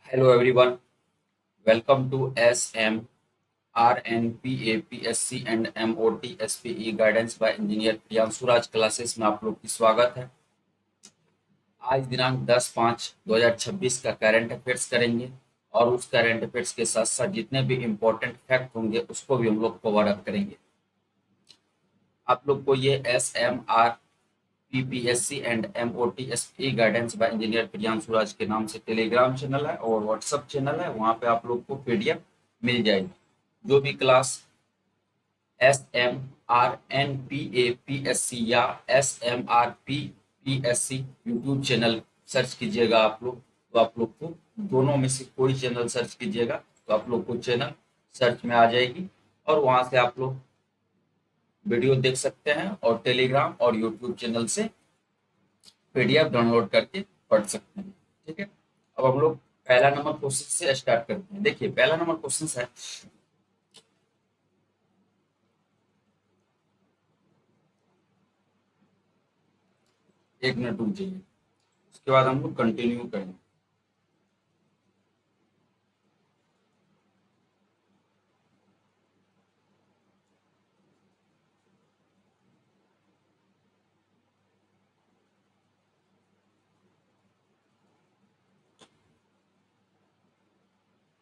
Hello everyone, welcome to SMRNPA PSC and MOT SPE guidance by engineer Priyanshu Raj classes में आप लोग की स्वागत है। आज दिनांक 10/5/2026 का करंट अफेयर्स करेंगे और उस करंट अफेयर्स के साथ साथ जितने भी इम्पोर्टेंट फैक्ट होंगे उसको भी हम लोग कवर अप करेंगे। आप लोग को ये SMR PPSC and MOT SP guidance by engineer Priyanshu Raj के नाम से टेलीग्राम चैनल है और व्हाट्सएप चैनल है, वहां पे आप लोग को पीडीएफ मिल जाएगी। जो भी क्लास SMRNPAPSC या SMRPPSC यूट्यूब चैनल सर्च कीजिएगा आप लोग, तो आप लोग को दोनों में से कोई चैनल सर्च कीजिएगा तो आप लोग को चैनल सर्च में आ जाएगी और वहां से आप लोग वीडियो देख सकते हैं और टेलीग्राम और यूट्यूब चैनल से पीडीएफ डाउनलोड करके पढ़ सकते हैं। ठीक है, अब हम लोग पहला नंबर क्वेश्चन से स्टार्ट करते हैं। देखिए पहला नंबर क्वेश्चन है, एक मिनट रुक जाइए, उसके बाद हम लोग कंटिन्यू करेंगे।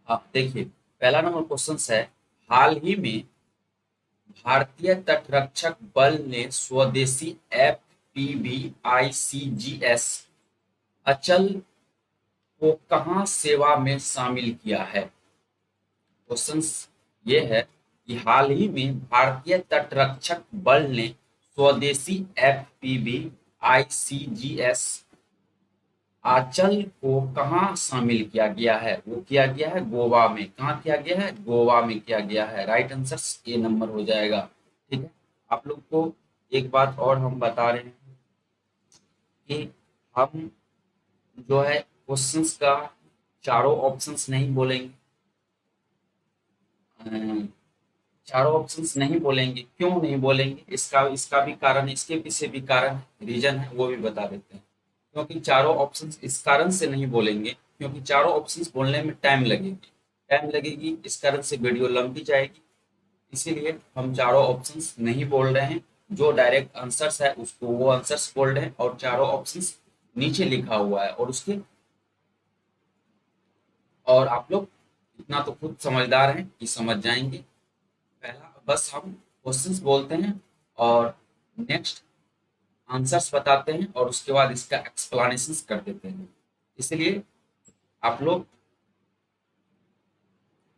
हाँ देखिए, पहला नंबर क्वेश्चन है, हाल ही में भारतीय तटरक्षक बल ने स्वदेशी FPV-ICGS अचल को कहाँ सेवा में शामिल किया है। क्वेश्चन ये है कि हाल ही में भारतीय तटरक्षक बल ने स्वदेशी FPV-ICGS आंचल को कहाँ शामिल किया गया है। वो किया गया है गोवा में। कहाँ किया गया है? गोवा में किया गया है। राइट आंसर ए नंबर हो जाएगा। ठीक है, आप लोग को एक बात और हम बता रहे हैं कि हम जो है क्वेश्चंस का चारों ऑप्शंस नहीं बोलेंगे। चारों ऑप्शंस नहीं बोलेंगे। क्यों नहीं बोलेंगे? इसका इसका भी कारण, इसके पीछे भी कारण रीजन है, वो भी बता देते हैं। क्योंकि चारों ऑप्शंस इस कारण से नहीं बोलेंगे क्योंकि चारों ऑप्शंस बोलने में टाइम लगेगी, इस कारण से वीडियो लंबी जाएगी। इसीलिए हम चारों ऑप्शंस नहीं बोल रहे हैं। जो डायरेक्ट आंसर्स है उसको वो आंसर्स बोल रहे हैं और चारों ऑप्शंस नीचे लिखा हुआ है और उसके, और आप लोग इतना तो खुद समझदार हैं कि समझ जाएंगे। पहला बस हम क्वेश्चंस बोलते हैं और नेक्स्ट आंसर्स बताते हैं और उसके बाद इसका एक्सप्लेनेशन कर देते हैं। इसलिए आप लोग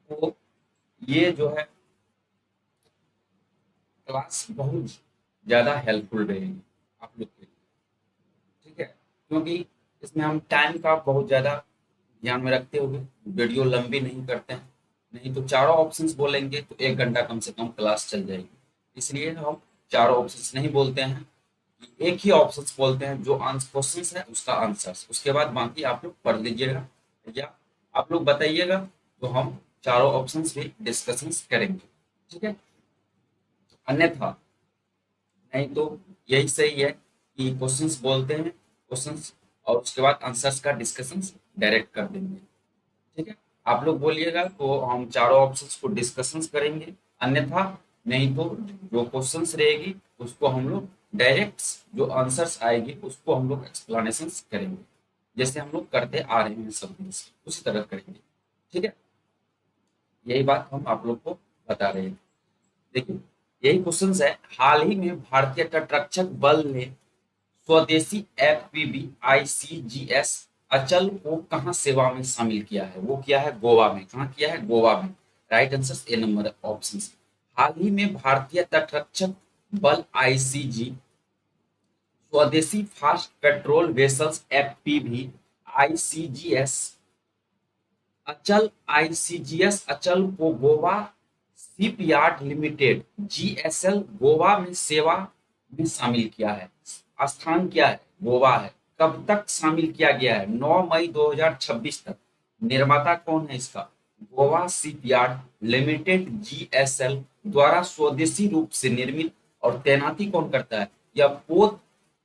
को ये जो है क्लास बहुत ज़्यादा हेल्पफुल रहेगी आप लोग के लिए। ठीक है, क्योंकि इसमें हम टाइम का बहुत ज़्यादा ध्यान में रखते हुए वीडियो लंबी नहीं करते हैं। नहीं तो चारों ऑप्शंस बोलेंगे तो 1 घंटा कम से कम क्लास चल जाएगी। इसलिए हम चारों ऑप्शंस नहीं बोलते हैं, एक ही ऑप्शंस बोलते हैं जो क्वेश्चन है उसका आंसर, उसके बाद बाकी आप लोग पढ़ लीजिएगा या आप लोग बताइएगा तो हम चारों ऑप्शंस भी डिस्कशंस करेंगे। ठीक है, अन्यथा नहीं तो यही सही है कि क्वेश्चंस बोलते हैं क्वेश्चंस और उसके बाद आंसर्स का डिस्कशंस डायरेक्ट कर देंगे। ठीक है, आप लोग बोलिएगा तो हम चारों ऑप्शंस को डिस्कशंस करेंगे, अन्यथा नहीं तो जो क्वेश्चंस रहेगी उसको हम लोग डायरेक्ट, जो आंसर्स आएगी उसको हम लोग एक्सप्लेनेशंस करेंगे, जैसे हम लोग करते आ रहे हैं सब दिन से उसी तरह करेंगे। ठीक है, यही बात हम आप लोग को बता रहे हैं। देखिए यही क्वेश्चन है, हाल ही में भारतीय तटरक्षक बल ने स्वदेशी FPV-ICGS अचल को कहाँ सेवा में शामिल किया है। वो किया है गोवा में। कहाँ किया है? गोवा में। Right answer A number option. हाल ही में भारतीय तटरक्षक बल ICG स्वदेशी fast patrol vessels FPV-ICGS ICGS अचल को Goa shipyard limited GSL Goa में सेवा में शामिल किया है। स्थान क्या है? गोवा है। कब तक शामिल किया गया है? 9 मई 2026 तक। निर्माता कौन है इसका? गोवा शिपयार्ड लिमिटेड GSL द्वारा स्वदेशी रूप से निर्मित, और तैनाती कौन करता है? यह पोत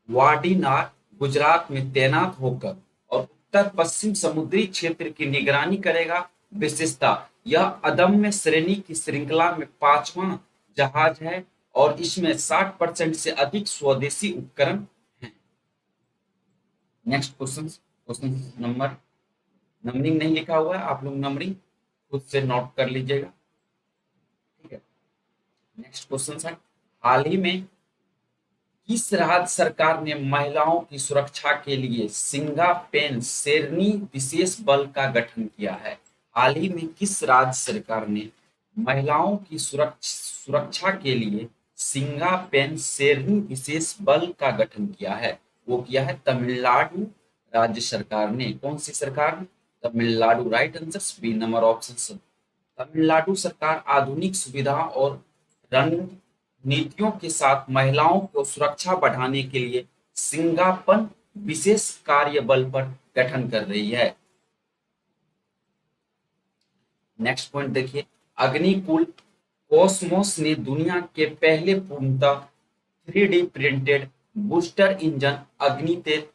वाडीनार गुजरात में तैनात होकर और उत्तर पश्चिम समुद्री क्षेत्र की निगरानी करेगा। विशेषता, यह अदम्य श्रेणी की श्रृंखला में पांचवा जहाज है और इसमें 60% से अधिक स्वदेशी उपकरण हैं। Next question, question number, numbering नहीं लिखा हुआ है, आप लोग नंबरिंग खुद से नोट कर लीजिएगा, ठीक है। नेक्स्ट क्वेश्चन है, हाल ही में किस राज्य सरकार ने महिलाओं की सुरक्षा के लिए सिंगापेन शेरनी विशेष बल का गठन किया है? हाल ही में किस राज्य सरकार ने महिलाओं की सुरक्षा के लिए सिंगापेन शेरनी विशेष बल का गठन किया है? वो किया है तमिलनाडु राज्य सरकार ने। कौन सी सरकार ने? Tamil Nadu. Right answer B number option. Tamil Nadu सरकार आधुनिक सुविधा और रणनीतियों के साथ महिलाओं को सुरक्षा बढ़ाने के लिए सिंगापन विशेष कार्य बल पर गठन कर रही है। नेक्स्ट पॉइंट देखिए, अग्निकुल कॉस्मोस ने दुनिया के पहले पूर्णतः 3D प्रिंटेड बूस्टर इंजन अग्नितेज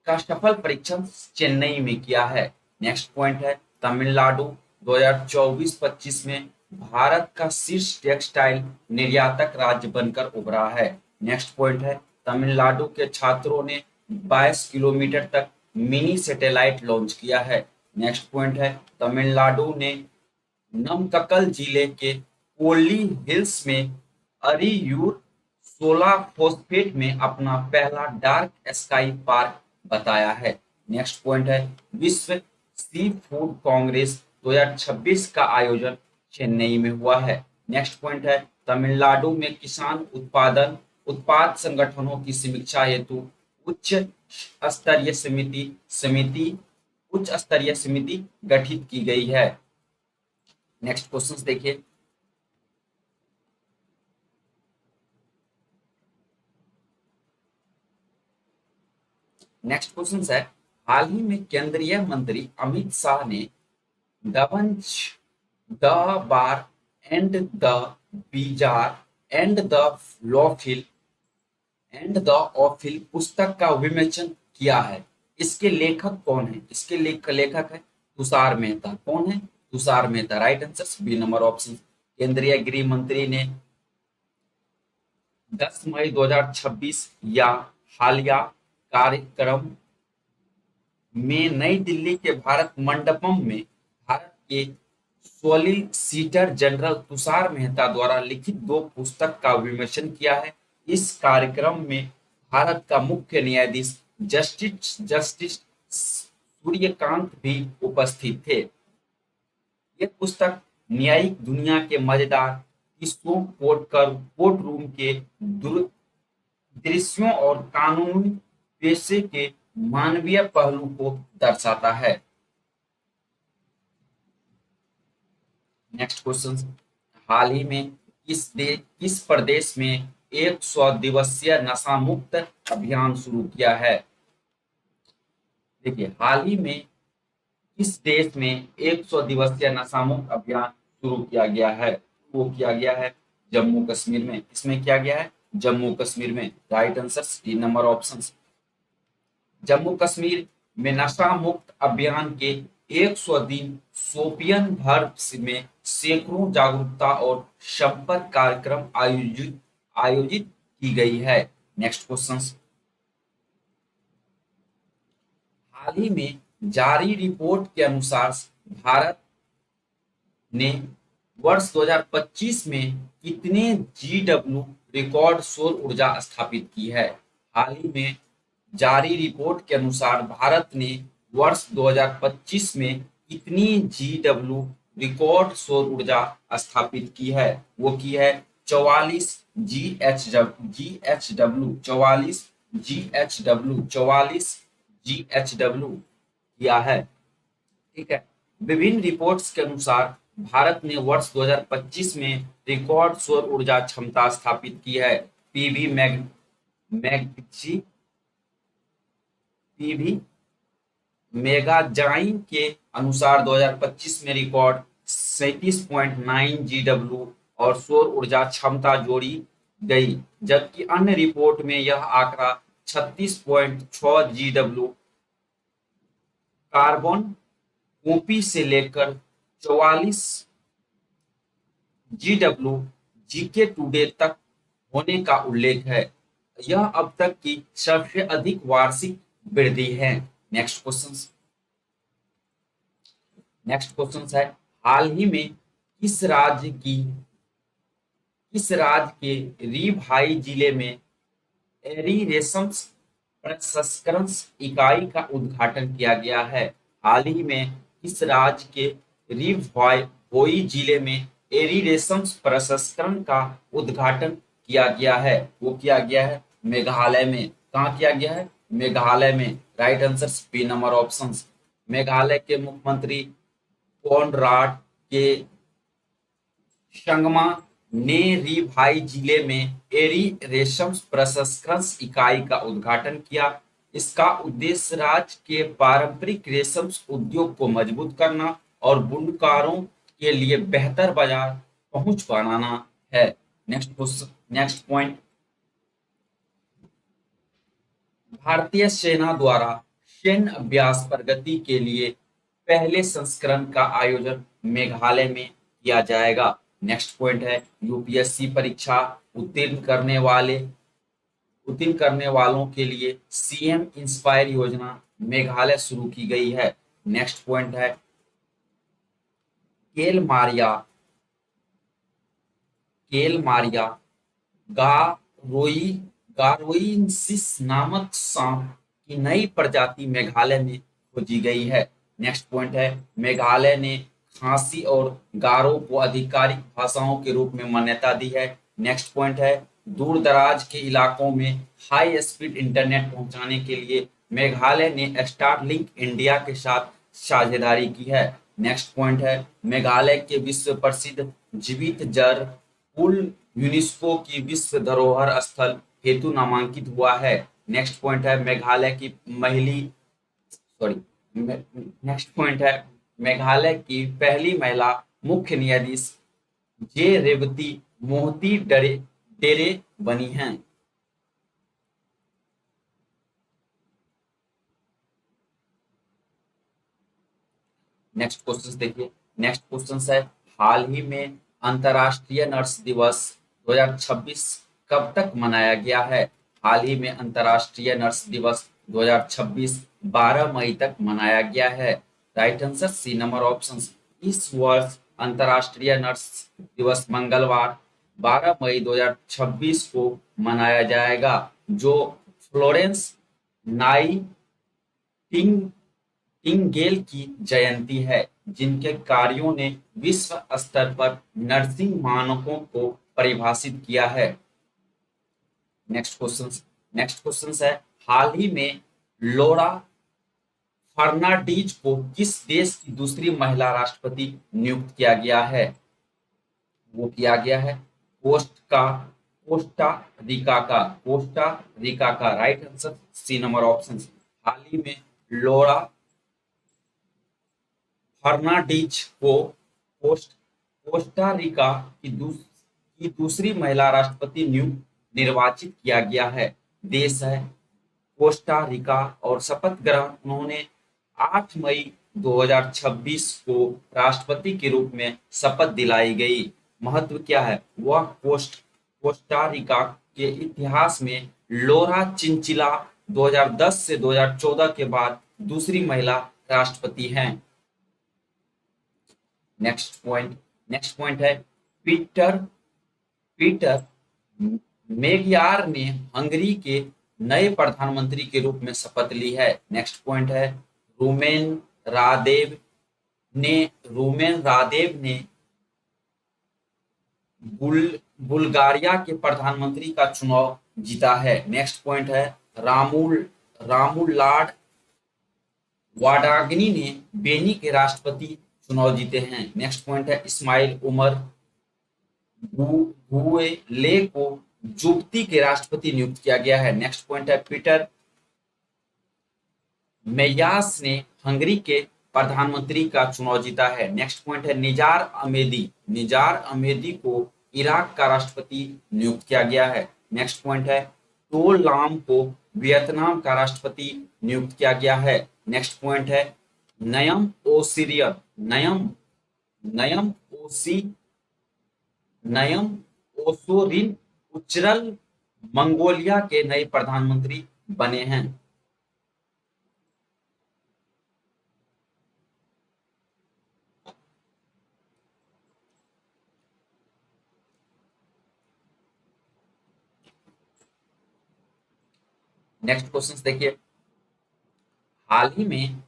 का सफल परीक्षण चेन्नई में किया है। नेक्स्ट पॉइंट है, तमिलनाडु 2024-25 में भारत का शीर्ष टेक्सटाइल निर्यातक राज्य बनकर उभरा है। नेक्स्ट पॉइंट है, तमिलनाडु के छात्रों ने 22 किलोमीटर तक मिनी सैटेलाइट लॉन्च किया है। नेक्स्ट पॉइंट है, तमिलनाडु ने नमक्कल जिले के कोल्ली हिल्स में अरियूर 16 फॉस्फेट में अपना पहला डार्क स्काई पार्क बताया है। नेक्स्ट पॉइंट है, विश्व सी फूड कांग्रेस 2026 का आयोजन चेन्नई में हुआ है। नेक्स्ट पॉइंट है, तमिलनाडु में किसान उत्पाद संगठनों की समीक्षा हेतु उच्च स्तरीय समिति गठित की गई है। नेक्स्ट क्वेश्चन देखिए, नेक्स्ट क्वेश्चन है, हाल ही में केंद्रीय मंत्री अमित शाह ने the bench the bar and the bazaar and the ऑफिल पुस्तक का विमोचन किया है। इसके लेखक कौन है? इसके लेखक है तुषार मेहता। कौन है? Tushar Mehta. Right answer B number option. केंद्रीय गृह मंत्री ने 10 मई 2026 या हालिया कार्यक्रम में नई दिल्ली के भारत मंडपम में भारत के सॉलिसिटर जनरल तुषार मेहता द्वारा लिखित 2 पुस्तक का विमोचन किया है। इस कार्यक्रम में भारत का मुख्य न्यायाधीश जस्टिस सूर्यकांत भी उपस्थित थे। यह पुस्तक न्यायिक दुनिया के मजेदार किस्सों, कोर्ट रूम के दृश्यों और कानूनी पेशे के मानवीय पहलू को दर्शाता है। नेक्स्ट क्वेश्चन, हाल ही में किस प्रदेश में 100 दिवसीय नशा मुक्त अभियान शुरू किया है? देखिए, हाल ही में किस देश में 100 दिवसीय नशा मुक्त अभियान शुरू किया गया है? वो किया गया है जम्मू कश्मीर में। इसमें किया गया है जम्मू कश्मीर में। Right answer D number option. Jammu Kashmir में नशा मुक्त अभियान के 100 दिन शोपियन भर में सैकड़ों जागरूकता और संपर्क कार्यक्रम आयोजित की गई है। नेक्स्ट क्वेश्चन, हाल ही में जारी रिपोर्ट के अनुसार भारत ने वर्ष 2025 में कितने GW रिकॉर्ड सौर ऊर्जा स्थापित की है? हाल ही में जारी रिपोर्ट के अनुसार भारत ने वर्ष 2025 में कितनी GW रिकॉर्ड सौर ऊर्जा स्थापित की है? वो की है 44 GHW किया है। ठीक है, विभिन्न रिपोर्ट्स के अनुसार भारत ने वर्ष 2025 में रिकॉर्ड सौर ऊर्जा क्षमता स्थापित की है। पीवी मेगाजाइन के अनुसार 2025 में रिकॉर्ड 37.9 GW और सौर ऊर्जा क्षमता जोड़ी गई, जबकि अन्य रिपोर्ट में यह आंकड़ा 36.6 GW कार्बन कॉपी से लेकर 44 GW जीके टुडे तक होने का उल्लेख है। यह अब तक की सबसे अधिक वार्षिक वृद्धि है। नेक्स्ट क्वेश्चन है, हाल ही में किस राज्य के रीभाई जिले में एरी रेशम प्रसंस्करण इकाई का उद्घाटन किया गया है? हाल ही में किस राज्य के रीभोई जिले में एरी रेशम प्रसंस्करण का उद्घाटन किया गया है? वो किया गया है मेघालय में। कहाँ किया गया है? मेघालय में। Right answer B number option. Meghalaya के मुख्यमंत्री कॉनराड के संगमा ने रीभाई जिले में एरी रेशम प्रसंस्करण इकाई का उद्घाटन किया। इसका उद्देश्य राज्य के पारंपरिक रेशम उद्योग को मजबूत करना और बुनकरों के लिए बेहतर बाजार पहुंच बनाना है। नेक्स्ट पॉइंट, भारतीय सेना द्वारा सैन्य अभ्यास प्रगति के लिए पहले संस्करण का आयोजन मेघालय में किया जाएगा। नेक्स्ट पॉइंट है, यूपीएससी परीक्षा उत्तीर्ण करने वालों के लिए सीएम इंस्पायर योजना मेघालय शुरू की गई है। नेक्स्ट पॉइंट है, केल मारिया गारोइंसिस नामक सांप की नई प्रजाति मेघालय में खोजी गई है। नेक्स्ट पॉइंट है, मेघालय ने खासी और गारो को आधिकारिक भाषाओं के रूप में मान्यता दी है। नेक्स्ट पॉइंट है, दूर दराज के इलाकों में हाई स्पीड इंटरनेट पहुंचाने के लिए मेघालय ने स्टारलिंक इंडिया के साथ साझेदारी की है। नेक्स्ट पॉइंट है, मेघालय के विश्व प्रसिद्ध जीवित जर पुल यूनेस्को की विश्व धरोहर स्थल हेतु नामांकित हुआ है। नेक्स्ट पॉइंट है, नेक्स्ट पॉइंट है, मेघालय की पहली महिला मुख्य न्यायाधीश जे रेवती मोहती डेरे बनी हैं। नेक्स्ट क्वेश्चन देखिए। नेक्स्ट क्वेश्चन है, हाल ही में अंतर्राष्ट्रीय नर्स दिवस 2026 कब तक मनाया गया है? हाल ही में अंतर्राष्ट्रीय नर्स दिवस 2026 12 मई तक मनाया गया है। Right answer C number option. इस वर्ष अंतर्राष्ट्रीय नर्स दिवस मंगलवार 12 मई 2026 को मनाया जाएगा, जो फ्लोरेंस नाइटिंगेल की जयंती है, जिनके कार्यों ने विश्व स्तर पर नर्सिंग मानकों को परिभाषित किया है। नेक्स्ट क्वेश्चन है, हाल ही में लोरा फर्नांडीज को किस देश की दूसरी महिला राष्ट्रपति नियुक्त किया गया है? वो किया गया है कोस्टा रिका का। Right answer C number option. हाल ही में लोरा फर्नांडीज को कोस्टा रिका की दूसरी महिला राष्ट्रपति निर्वाचित किया गया है। देश है कोस्टा रिका और शपथ ग्रहण उन्होंने 8 मई 2026 को राष्ट्रपति के रूप में शपथ दिलाई गई। महत्व क्या है? वह कोस्टा रिका के इतिहास में लोरा चिंचिला 2010 से 2014 के बाद दूसरी महिला राष्ट्रपति हैं। नेक्स्ट पॉइंट है, पीटर मेगियार ने हंगरी के नए प्रधानमंत्री के रूप में शपथ ली है। नेक्स्ट पॉइंट है, रूमेन रादेव ने बुल्गारिया के प्रधानमंत्री का चुनाव जीता है। नेक्स्ट पॉइंट है, रामुलाड वाडागनी ने बेनी के राष्ट्रपति चुनाव जीते हैं। नेक्स्ट पॉइंट है, इस्माइल उमर गुएले को जुबती के राष्ट्रपति नियुक्त किया गया है। नेक्स्ट पॉइंट है, पीटर मेयास ने हंगरी के प्रधानमंत्री का चुनाव जीता है। नेक्स्ट पॉइंट है, निजार अमेदी को इराक का राष्ट्रपति नियुक्त किया गया है। नेक्स्ट पॉइंट है, टो लाम को वियतनाम का राष्ट्रपति नियुक्त किया गया है। नेक्स्ट पॉइंट है, नयम ओसिरियन, नयम नयम ओसी नयम ओसोरिन उच्चरल मंगोलिया के नए प्रधानमंत्री बने हैं। नेक्स्ट क्वेश्चन देखिए, हाल ही में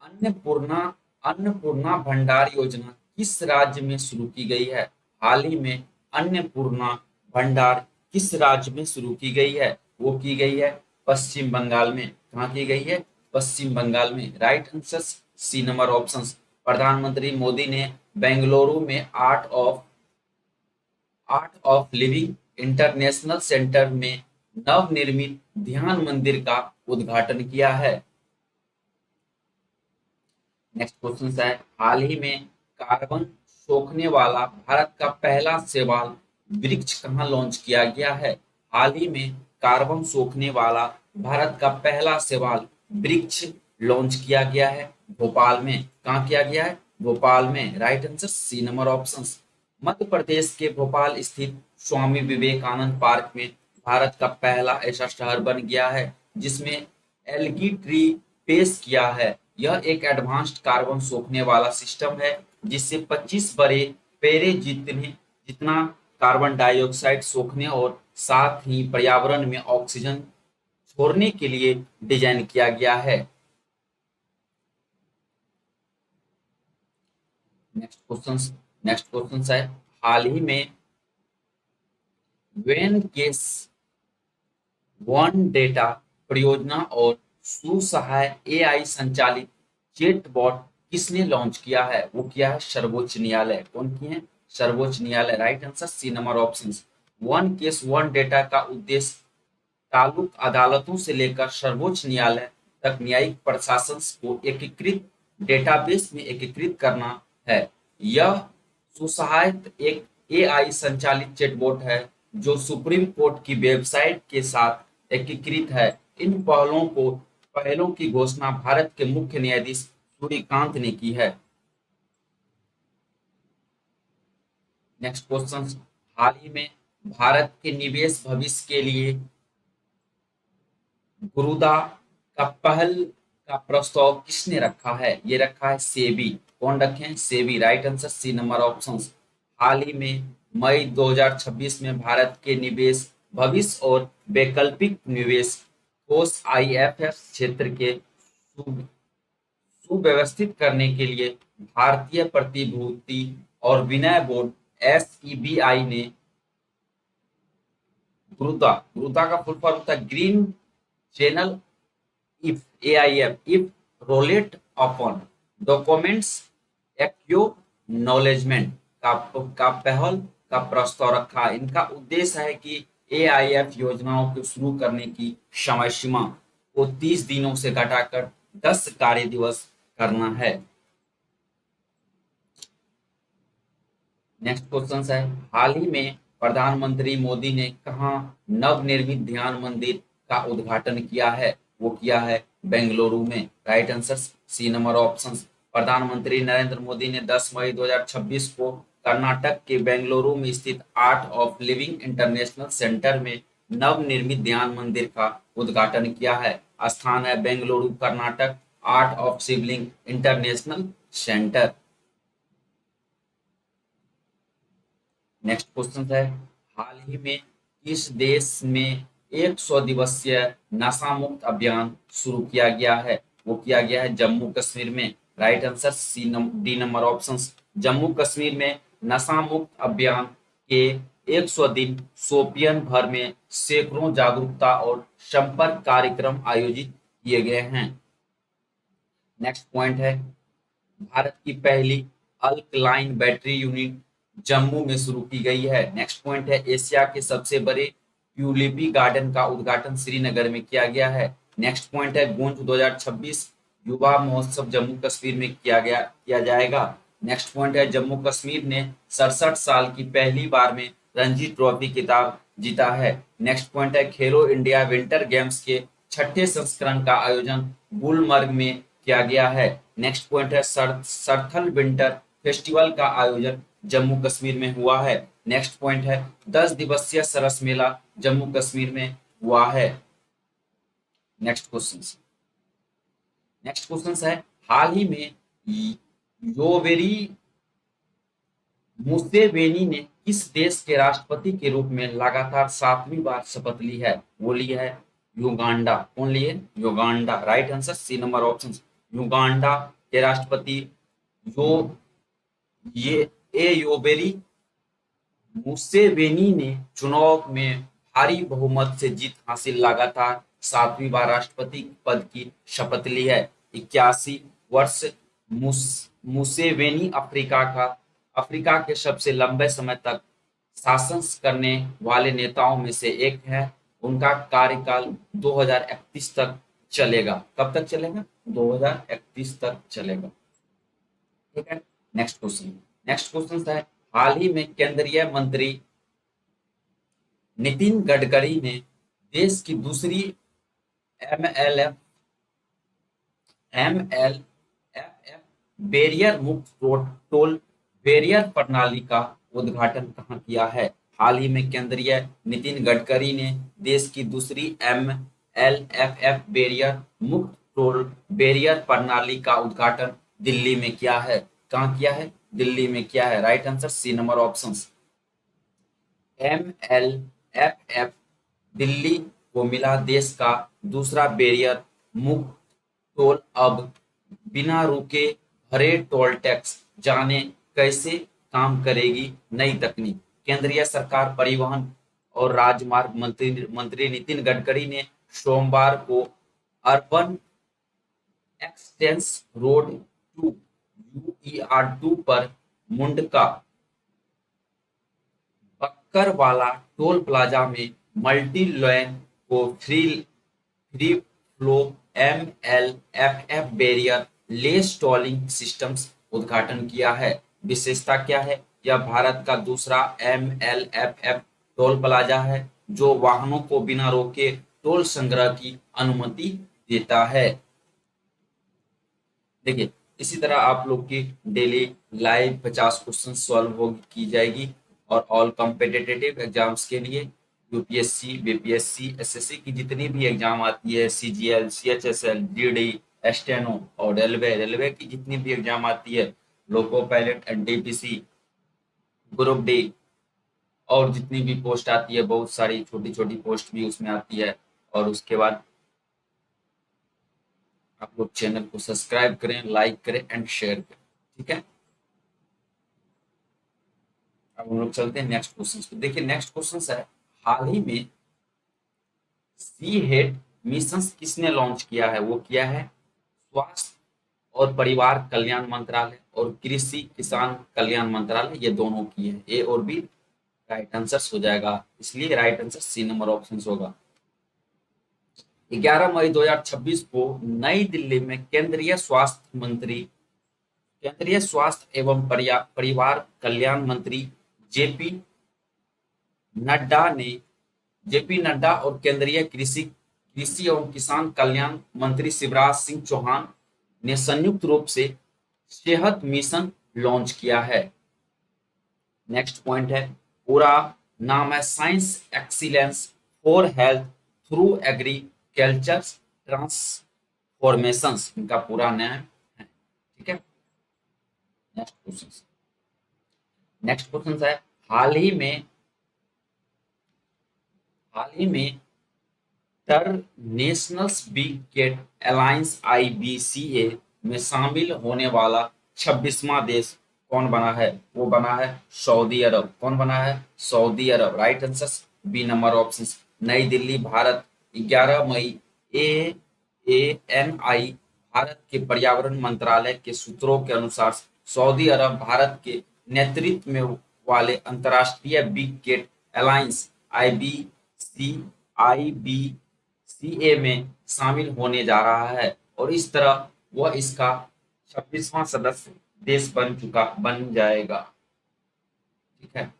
अन्नपूर्णा अन्नपूर्णा भंडार योजना किस राज्य में शुरू की गई है? हाल ही में अन्नपूर्णा भंडार किस राज्य में शुरू की गई है? वो की गई है पश्चिम बंगाल में। कहाँ की गई है? पश्चिम बंगाल में। Right answer C number option. प्रधानमंत्री मोदी ने बेंगलुरु में art of living international centre में नवनिर्मित ध्यान मंदिर का उद्घाटन किया है। नेक्स्ट क्वेश्चन है, हाल ही में कार्बन सोखने वाला भारत का पहला शैवाल वृक्ष कहाँ लॉन्च किया गया है? हाल ही में कार्बन सोखने वाला भारत का पहला शैवाल वृक्ष लॉन्च किया गया है भोपाल में। कहाँ किया गया है? भोपाल में। Right answer C number option. Madhya Pradesh के भोपाल स्थित स्वामी विवेकानंद पार्क में भारत का पहला ऐसा शहर बन गया है जिसमें एल्गी ट्री पेश किया है। यह एक एडवांस्ड कार्बन सोखने वाला सिस्टम है जिससे 25 बड़े पेड़े जितना कार्बन डाइऑक्साइड सोखने और साथ ही पर्यावरण में ऑक्सीजन छोड़ने के लिए डिजाइन किया गया है। नेक्स्ट क्वेश्चन है, हाल ही में वेन केस वन डेटा परियोजना और सुसहाय एआई संचालित चैटबॉट किसने लॉन्च किया है? वो किया है सर्वोच्च न्यायालय। कौन किए हैं? सर्वोच्च न्यायालय। Right answer C number option. One case one data का उद्देश्य तालुक अदालतों से लेकर सर्वोच्च न्यायालय तक न्यायिक प्रशासन को एकीकृत डेटाबेस में एकीकृत करना है। यह सुसहायत एक एआई संचालित चैटबॉट है जो सुप्रीम कोर्ट की वेबसाइट के साथ एकीकृत है। इन पहलों की घोषणा भारत के मुख्य न्यायाधीश सूर्यकांत ने की है। नेक्स्ट क्वेश्चन, हाल ही में भारत के निवेश भविष्य के लिए गुरुदा का पहल का प्रस्ताव किसने रखा है? ये रखा है सेबी। कौन रखे हैं? SEBI. Right answer C number option. हाल ही में मई 2026 में भारत के निवेश भविष्य और वैकल्पिक निवेश कोष आईएफएफ क्षेत्र के सुव्यवस्थित करने के लिए भारतीय प्रतिभूति और विनिमय बोर्ड एसईबीआई ने गुरुदा गुरुदा का फुल फॉर्म होता है green channel if AIF if rolled upon documents acknowledgement का पहल का प्रस्ताव रखा। इनका उद्देश्य है कि AIF योजनाओं को शुरू करने की समय सीमा को 30 दिनों से घटाकर 10 कार्य दिवस करना है। नेक्स्ट क्वेश्चन है, हाल ही में प्रधानमंत्री मोदी ने कहा नवनिर्मित ध्यान मंदिर का उद्घाटन किया है? वो किया है बेंगलुरु में। Right answer C number option. प्रधानमंत्री नरेंद्र मोदी ने 10 मई 2026 को कर्नाटक के बेंगलुरु में स्थित art of living international centre में नवनिर्मित ध्यान मंदिर का उद्घाटन किया है। स्थान है Bengaluru Karnataka, art of Shivling international centre. Next question है, हाल ही में किस देश में 100 दिवसीय नशा मुक्त अभियान शुरू किया गया है? वो किया गया है जम्मू कश्मीर में। Right answer D number option. Jammu Kashmir में नशा मुक्त अभियान के 100 दिन शोपियन भर में सैकड़ों जागरूकता और संपर्क कार्यक्रम आयोजित किए गए हैं। नेक्स्ट पॉइंट है, भारत की पहली अल्कलाइन बैटरी यूनिट जम्मू में शुरू की गई है। नेक्स्ट पॉइंट है, एशिया के सबसे बड़े ट्यूलिपी गार्डन का उद्घाटन श्रीनगर में किया गया है। नेक्स्ट पॉइंट है, गूंज 2026 युवा महोत्सव जम्मू कश्मीर में किया जाएगा। नेक्स्ट पॉइंट है, जम्मू कश्मीर ने 67 साल की पहली बार में रणजी ट्रॉफी खिताब जीता है। नेक्स्ट पॉइंट है, खेलो इंडिया विंटर गेम्स के 6ठे संस्करण का आयोजन गुलमर्ग में किया गया है। नेक्स्ट पॉइंट है सरथल विंटर फेस्टिवल का आयोजन जम्मू कश्मीर में हुआ है। नेक्स्ट पॉइंट है 10 दिवसीय सरस मेला जम्मू कश्मीर में हुआ है। नेक्स्ट क्वेश्चन है हाल ही में योवेरी मुसेवेनी ने किस देश के राष्ट्रपति के रूप में लगातार 7वीं बार शपथ ली है? वो ली है युगांडा। कौन ली है? Uganda. Right answer C number option. Uganda के राष्ट्रपति यो ये योवेरी मुसेवेनी ने चुनाव में भारी बहुमत से जीत हासिल लगातार 7वीं बार राष्ट्रपति पद की शपथ ली है। 81 वर्ष मुसेवेनी अफ्रीका के सबसे लंबे समय तक शासन करने वाले नेताओं में से एक है। उनका कार्यकाल 2031 तक चलेगा। कब तक चलेगा? 2031 तक चलेगा। ठीक है। नेक्स्ट क्वेश्चन है हाल ही में केंद्रीय मंत्री नितिन गडकरी ने देश की दूसरी एमएलएफ बैरियर मुक्त टोल बैरियर प्रणाली का उद्घाटन कहाँ किया है? हाल ही में केंद्रीय नितिन गडकरी ने देश की दूसरी एमएलएफ बैरियर मुक्त टोल बैरियर प्रणाली का उद्घाटन दिल्ली में किया है। कहाँ किया है? दिल्ली में किया है। Right answer C number option. MLF Delhi को मिला देश का दूसरा बैरियर मुक्त टोल। अब बिना रुके भरे टोल टैक्स। जाने कैसे काम करेगी नई तकनीक। केंद्रीय सरकार परिवहन और राजमार्ग मंत्री नितिन गडकरी ने सोमवार को अर्बन एक्सटेंस रोड 2 UER2 पर मुंडका बक्करवाला टोल प्लाजा में मल्टी लेन को free flow MLFF barrier less tolling systems उद्घाटन किया है। विशेषता क्या है? यह भारत का दूसरा MLFF टोल प्लाजा है जो वाहनों को बिना रोके टोल संग्रह की अनुमति देता है। देखिए इसी तरह आप लोग की डेली लाइव 50 क्वेश्चन सॉल्व की जाएगी और ऑल कॉम्पिटिटिव एग्जाम्स के लिए यूपीएससी, बीपीएससी, एसएससी की जितनी भी एग्जाम आती है, सीजीएल, सीएचएसएल, डीडी, एस्टेनो और रेलवे की जितनी भी एग्जाम आती है, loco pilot, NTPC, group D और जितनी भी पोस्ट आती है, बहुत सारी छोटी छोटी पोस्ट भी उसमें आती है। और उसके बाद आप लोग चैनल को सब्सक्राइब करें, लाइक करें एंड शेयर करें। ठीक है। अब हम लोग चलते हैं नेक्स्ट क्वेश्चन पे। देखिए नेक्स्ट क्वेश्चन है हाल ही में सी हेड मिशन किसने लॉन्च किया है? वो किया है स्वास्थ्य और परिवार कल्याण मंत्रालय और कृषि किसान कल्याण मंत्रालय। ये दोनों किए हैं। ए और बी राइट आंसर हो जाएगा, इसलिए right answer C number option होगा। 11 मई 2026 को नई दिल्ली में केंद्रीय स्वास्थ्य एवं परिवार कल्याण मंत्री जेपी नड्डा और केंद्रीय कृषि एवं किसान कल्याण मंत्री शिवराज सिंह चौहान ने संयुक्त रूप से सेहत मिशन लॉन्च किया है। नेक्स्ट पॉइंट है पूरा नाम है science excellence for health through agriculture transformations, इनका पूरा नाम है। ठीक है। नेक्स्ट क्वेश्चन है हाल ही में international big cat alliance IBCA में शामिल होने वाला 26वां देश कौन बना है? वो बना है सऊदी अरब। कौन बना है? Saudi Arab. Right answer B number option. नई दिल्ली भारत 11 मई AANI भारत के पर्यावरण मंत्रालय के सूत्रों के अनुसार सऊदी अरब भारत के नेतृत्व में वाले अंतर्राष्ट्रीय बिग कैट अलायंस IBCA में शामिल होने जा रहा है और इस तरह वह इसका 26वां सदस्य देश बन जाएगा। ठीक है।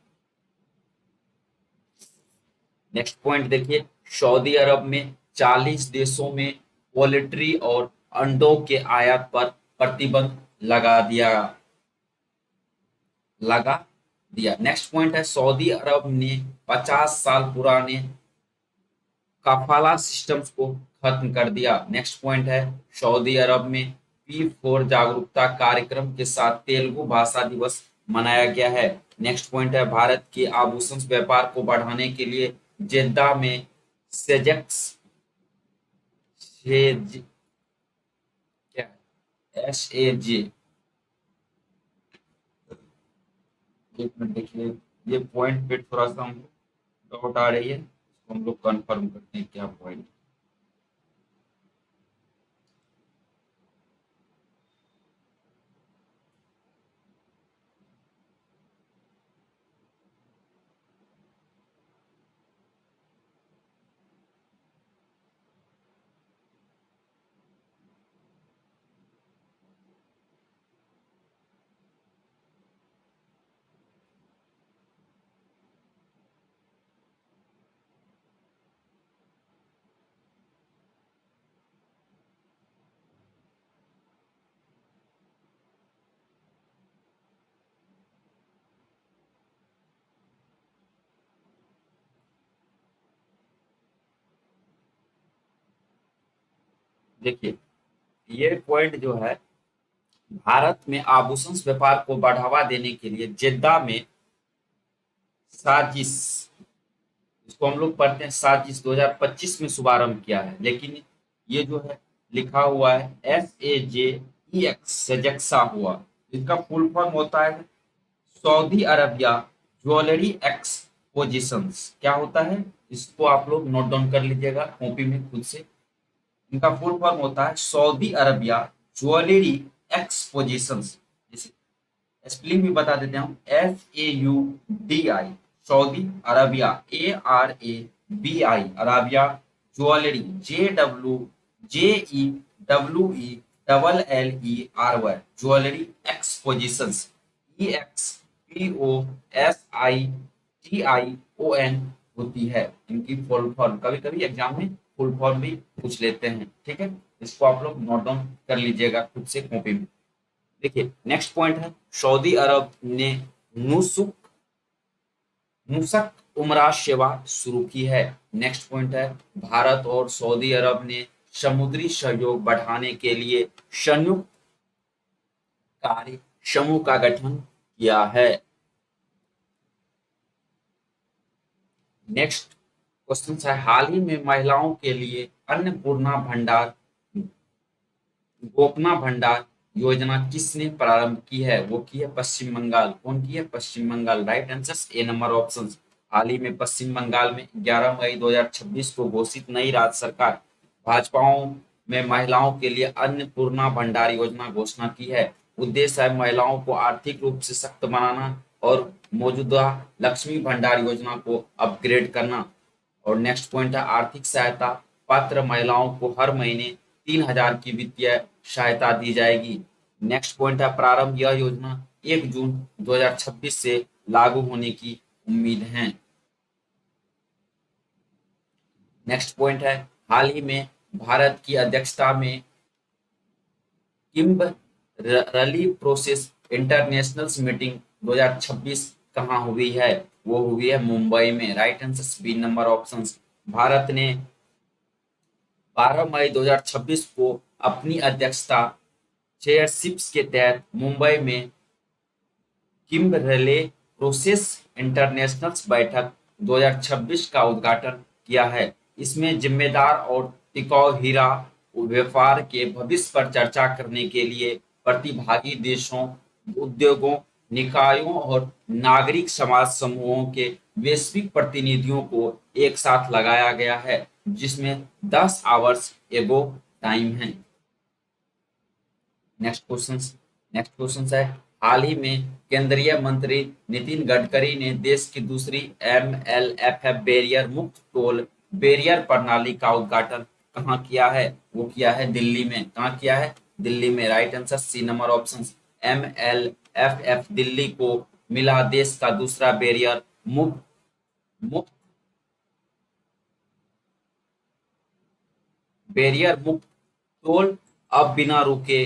नेक्स्ट पॉइंट देखिए सऊदी अरब में 40 देशों में पोल्ट्री और अंडों के आयात पर प्रतिबंध लगा दिया। नेक्स्ट पॉइंट है सऊदी अरब ने 50 साल पुराने काफाला सिस्टम्स को खत्म कर दिया। नेक्स्ट पॉइंट है सऊदी अरब में P4 जागरूकता कार्यक्रम के साथ तेलुगु भाषा दिवस मनाया गया है। नेक्स्ट पॉइंट है भारत के आभूषण व्यापार को बढ़ाने के लिए जेद्दा में सेजेक्स क्या SAJ, एक मिनट देखिए, ये पॉइंट पे थोड़ा सा हमको डाउट आ रही है, इसको हम लोग कंफर्म करते हैं क्या पॉइंट। देखिए ये पॉइंट जो है भारत में आभूषण व्यापार को बढ़ावा देने के लिए जेद्दा में साजिश, इसको हम लोग पढ़ते हैं साजिश 2025 में शुभारंभ किया है, लेकिन ये जो है लिखा हुआ है SAJEX सजेक्सा हुआ। इसका फुल फॉर्म होता है सऊदी अरबिया ज्वेलरी एक्सपोजिशंस। क्या होता है इसको आप लोग नोट डाउन कर लीजिएगा कॉपी में खुद से। इनका फुल फॉर्म होता है Saudi Arabia jewellery expositions. Spelling भी बता देते हैं, SAUDI Saudi Arabia ARABI Arabia jewellery JWE jewellery expositions EXPOSITION होती है इनकी फुल फॉर्म। कभी कभी एग्जाम में फुल फॉर्म भी पूछ लेते हैं, ठीक है, इसको आप लोग नोट डाउन कर लीजिएगा खुद से कॉपी में। देखिए नेक्स्ट पॉइंट है सऊदी अरब ने नुसुक नुसक उमरा सेवा शुरू की है। नेक्स्ट पॉइंट है भारत और सऊदी अरब ने समुद्री सहयोग बढ़ाने के लिए संयुक्त कार्य समूह का गठन किया है। नेक्स्ट क्वेश्चन है हाल ही में महिलाओं के लिए अन्नपूर्णा भंडार गोपना भंडार योजना किसने प्रारंभ की है? वो की है पश्चिम बंगाल। कौन की है? Paschim Bengal. Right answer A number option. हाल ही में पश्चिम बंगाल में 11 मई 2026 को घोषित नई राज्य सरकार भाजपाओं में महिलाओं के लिए अन्नपूर्णा भंडार योजना घोषणा की है। उद्देश्य है महिलाओं को आर्थिक रूप से सशक्त बनाना और मौजूदा लक्ष्मी भंडार योजना को अपग्रेड करना। और नेक्स्ट पॉइंट है आर्थिक सहायता पात्र महिलाओं को हर महीने 3,000 की वित्तीय सहायता दी जाएगी। नेक्स्ट पॉइंट है प्रारंभ यह योजना 1 जून 2026 से लागू होने की उम्मीद है। नेक्स्ट पॉइंट है हाल ही में भारत की अध्यक्षता में किम्बरली प्रोसेस इंटरनेशनल मीटिंग 2026 कहाँ हुई है? वो हुई है मुंबई में। Right answer B number option. Bharat ने 12 मई 2026 को अपनी अध्यक्षता चेयरशिप्स के तहत मुंबई में किम्बरले प्रोसेस इंटरनेशनल बैठक 2026 का उद्घाटन किया है। इसमें जिम्मेदार और टिकाऊ हीरा व्यापार के भविष्य पर चर्चा करने के लिए प्रतिभागी देशों, उद्योगों, निकायों और नागरिक समाज समूहों के वैश्विक प्रतिनिधियों को एक साथ लगाया गया है, जिसमें 10 आवर्स एगो टाइम है। नेक्स्ट क्वेश्चन है हाल ही में केंद्रीय मंत्री नितिन गडकरी ने देश की दूसरी MLFF बैरियर मुक्त टोल बैरियर प्रणाली का उद्घाटन कहाँ किया है? वो किया है दिल्ली में। कहाँ किया है? दिल्ली में। Right answer C number option. MLFF Delhi को मिला देश का दूसरा मुक्त मुक्त बैरियर मुक्त टोल अब बिना रुके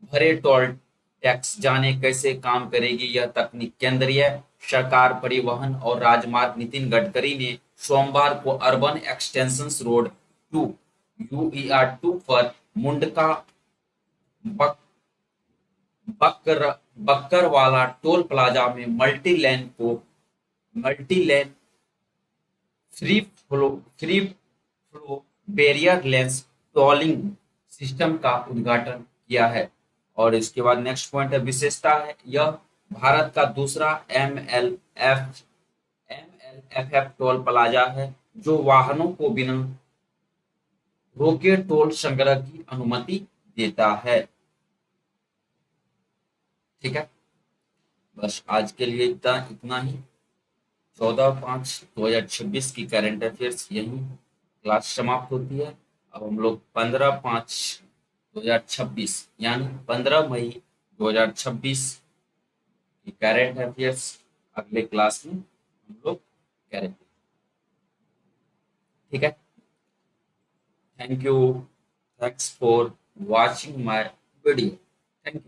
भरे टोल टैक्स, जाने कैसे काम करेगी यह तकनीक। केंद्रीय सरकार परिवहन और राजमार्ग नितिन गडकरी ने सोमवार को अर्बन एक्सटेंशन रोड 2 UER 2 पर मुंडका बक, बकर, बक्करवाला टोल प्लाजा में multi lane free flow barrier less tolling system का उद्घाटन किया है। और इसके बाद नेक्स्ट पॉइंट है, विशेषता है यह भारत का दूसरा MLFF टोल प्लाजा है जो वाहनों को बिना रोके टोल संग्रह की अनुमति देता है। ठीक है, बस आज के लिए इतना ही। 14/5/2026 की करंट अफेयर्स यही क्लास समाप्त होती है। अब हम लोग 15/5/2026 यानी 15 मई 2026 की करंट अफेयर्स अगले क्लास में हम लोग करेंगे। ठीक है, thank you, thanks for watching my video, thank you.